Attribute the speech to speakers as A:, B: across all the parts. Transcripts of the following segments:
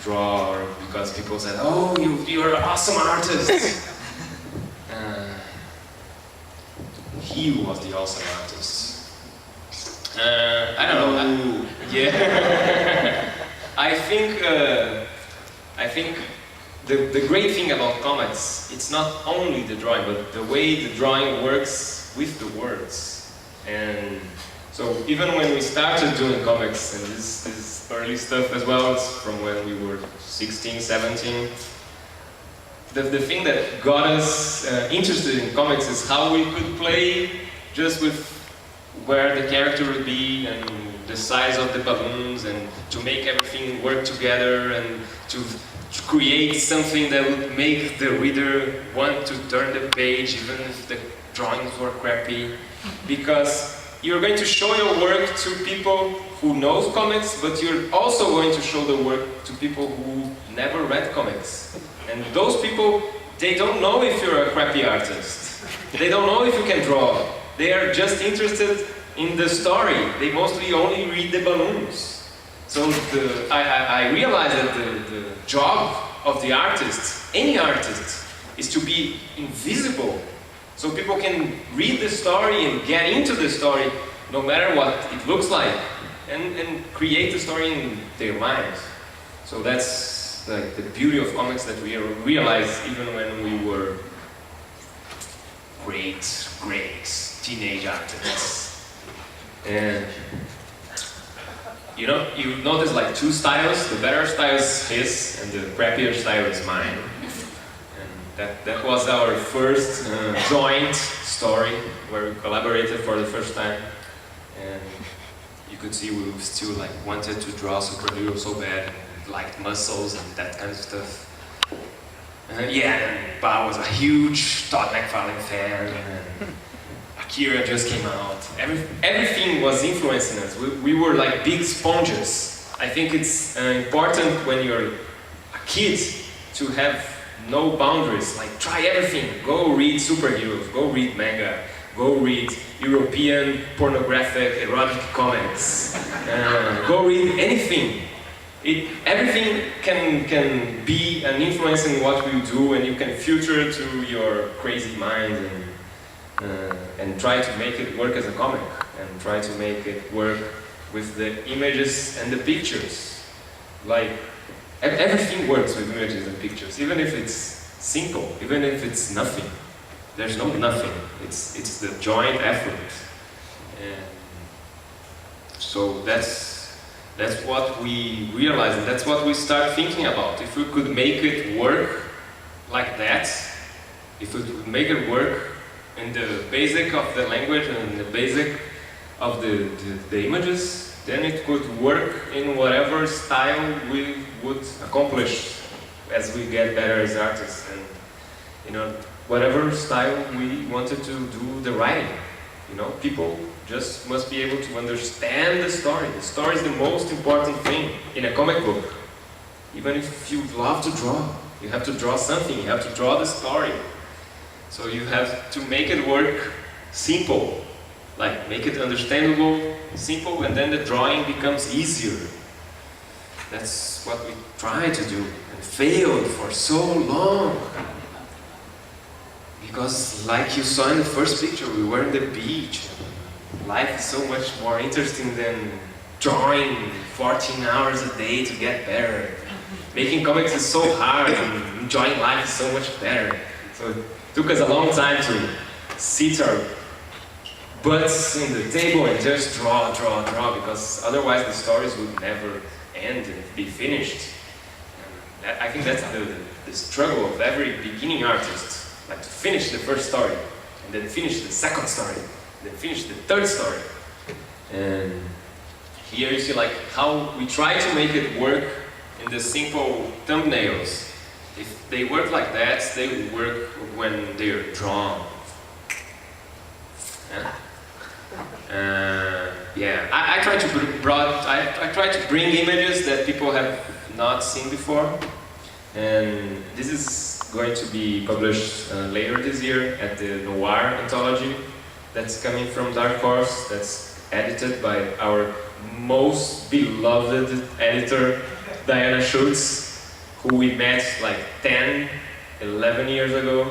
A: draw, or because people said, "Oh, you're an awesome artist." He was the awesome artist. I don't know. Yeah. I think the great thing about comics, it's not only the drawing, but the way the drawing works with the words. And so even when we started doing comics, and this early stuff as well, it's from when we were 16, 17, the thing that got us interested in comics is how we could play just with where the character would be and the size of the balloons, and to make everything work together, and to create something that would make the reader want to turn the page even if the drawings were crappy. Because you're going to show your work to people who know comics, but you're also going to show the work to people who never read comics. And those people, they don't know if you're a crappy artist. They don't know if you can draw. They are just interested in the story. They mostly only read the balloons. So I realized that the job of the artist, any artist, is to be invisible. So people can read the story and get into the story no matter what it looks like, and create the story in their minds. So that's like the beauty of comics that we realized even when we were great teenage artists. And you know, you notice like two styles. The better style is his, and the crappier style is mine. And that was our first joint story where we collaborated for the first time. And you could see we still like wanted to draw superheroes so bad, and liked muscles and that kind of stuff. Yeah, and Ba was a huge Todd McFarlane fan. And Akira just came out. Everything was influencing us. We were like big sponges. I think it's important when you're a kid to have no boundaries. Like, try everything. Go read superheroes. Go read manga. Go read European pornographic erotic comics. Go read anything. Everything can be an influence in what we do, and you can filter it to your crazy mind and try to make it work as a comic, and try to make it work with the images and the pictures. Like, everything works with images and pictures, even if it's simple, even if it's nothing. There's no nothing. It's the joint effort. And so that's what we realized, and that's what we start thinking about. If we could make it work like that, if we could make it work in the basic of the language and the basic of the images, then it could work in whatever style we would accomplish as we get better as artists. And you know, whatever style we wanted to do the writing. You know, people just must be able to understand the story. The story is the most important thing in a comic book. Even if you love to draw, you have to draw something, you have to draw the story. So you have to make it work simple, like make it understandable, simple, and then the drawing becomes easier. That's what we tried to do and failed for so long. Because like you saw in the first picture, we were on the beach. Life is so much more interesting than drawing 14 hours a day to get better. Making comics is so hard, and enjoying life is so much better. So it took us a long time to sit our butts in the table and just draw, because otherwise the stories would never end and be finished. And I think that's the struggle of every beginning artist. Like to finish the first story, and then finish the second story, then finish the third story. And here you see like how we try to make it work in the simple thumbnails. If they work like that, they will work when they're drawn. Yeah, I try to bring images that people have not seen before, and this is going to be published later this year at the Noir anthology that's coming from Dark Horse, that's edited by our most beloved editor, Diana Schultz. who we met like 10, 11 years ago,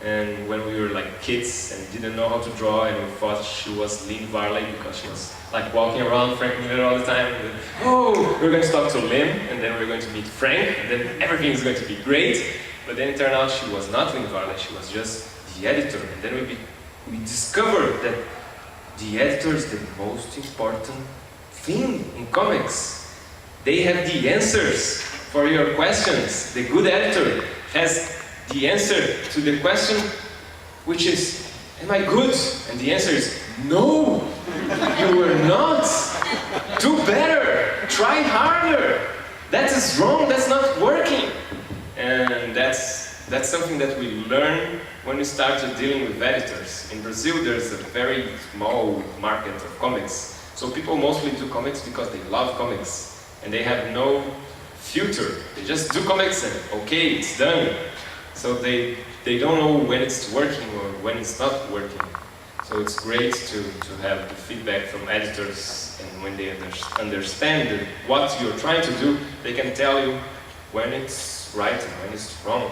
A: and when we were like kids and didn't know how to draw, and we thought she was Lynn Varley because she was like walking around Frank Miller all the time. And then, oh, we're going to talk to Lynn, and then we're going to meet Frank, and then everything is going to be great. But then it turned out she was not Lynn Varley, she was just the editor. And then we discovered that the editor is the most important thing in comics. They have the answers for your questions. The good editor has the answer to the question, which is, am I good? And the answer is, no, you were not. Do better, try harder. That is wrong, that's not working. And that's something that we learn when we started dealing with editors. In Brazil, there's a very small market of comics. So people mostly do comics because they love comics. And they have no filter. They just do comics and okay, it's done. So they don't know when it's working or when it's not working. So it's great to have the feedback from editors, and when they understand what you're trying to do, they can tell you when it's right and when it's wrong.